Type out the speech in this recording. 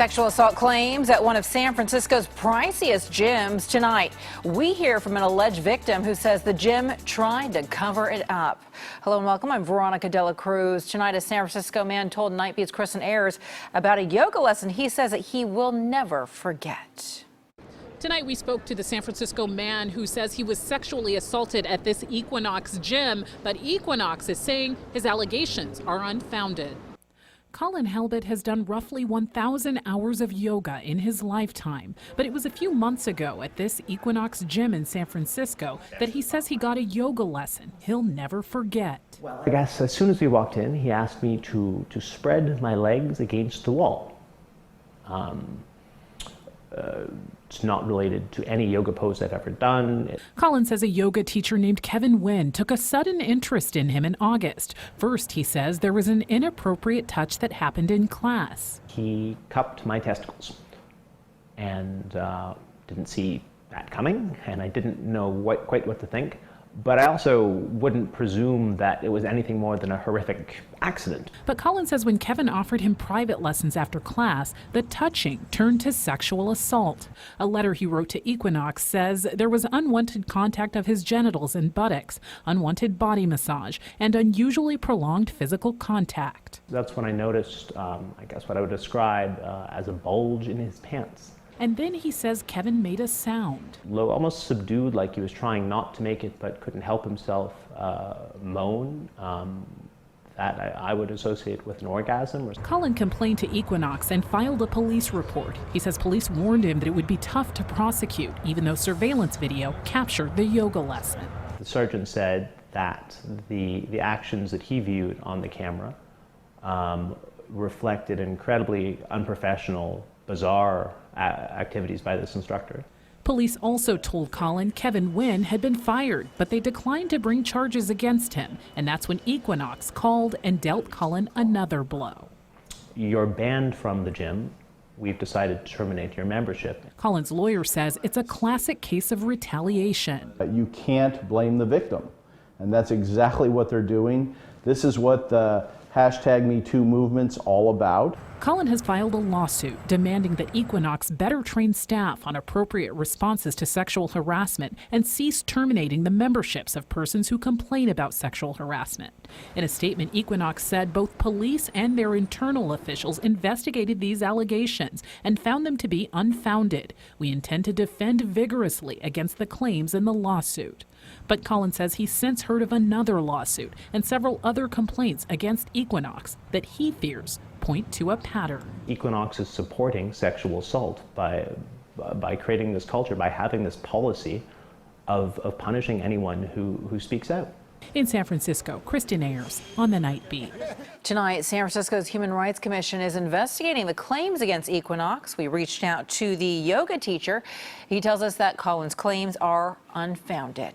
Sexual assault claims at one of San Francisco's priciest gyms. Tonight, we hear from an alleged victim who says the gym tried to cover it up. Hello and welcome. I'm Veronica Dela Cruz. Tonight, a San Francisco man told Night Beat's Christin Ayers about a yoga lesson he says that he will never forget. Tonight we spoke to the San Francisco man who says he was sexually assaulted at this Equinox gym, but Equinox is saying his allegations are unfounded. Colin Halbert has done roughly 1,000 hours of yoga in his lifetime, but it was a few months ago at this Equinox gym in San Francisco that he says he got a yoga lesson he'll never forget. Well, I guess as soon as we walked in, he asked me to spread my legs against the wall. It's not related to any yoga pose I've ever done. Colin says a yoga teacher named Kevin Wynn took a sudden interest in him in August. First, he says there was an inappropriate touch that happened in class. He cupped my testicles and didn't see that coming, and I didn't know quite what to think. But I also wouldn't presume that it was anything more than a horrific accident. But Colin says when Kevin offered him private lessons after class, the touching turned to sexual assault. A letter he wrote to Equinox says there was unwanted contact of his genitals and buttocks, unwanted body massage, and unusually prolonged physical contact. That's when I noticed, I guess what I would describe as a bulge in his pants. And then he says Kevin made a sound. Low, almost subdued, like he was trying not to make it but couldn't help himself, moan that I would associate with an orgasm. Colin complained to Equinox and filed a police report. He says police warned him that it would be tough to prosecute, even though surveillance video captured the yoga lesson. The surgeon said that the actions that he viewed on the camera reflected incredibly unprofessional, bizarre activities by this instructor. Police also told Colin Kevin Wynn had been fired, but they declined to bring charges against him. And that's when Equinox called and dealt Colin another blow. You're banned from the gym. We've decided to terminate your membership. Colin's lawyer says it's a classic case of retaliation. You can't blame the victim, and that's exactly what they're doing. This is what the #MeToo movement's all about. Colin has filed a lawsuit demanding that Equinox better train staff on appropriate responses to sexual harassment and cease terminating the memberships of persons who complain about sexual harassment. In a statement, Equinox said both police and their internal officials investigated these allegations and found them to be unfounded. We intend to defend vigorously against the claims in the lawsuit. But Colin says he's since heard of another lawsuit and several other complaints against Equinox that he fears point to a pattern. Equinox is supporting sexual assault by creating this culture, by having this policy of punishing anyone who speaks out. In San Francisco, Christin Ayers on the Night Beat. Tonight, San Francisco's Human Rights Commission is investigating the claims against Equinox. We reached out to the yoga teacher. He tells us that Colin's claims are unfounded.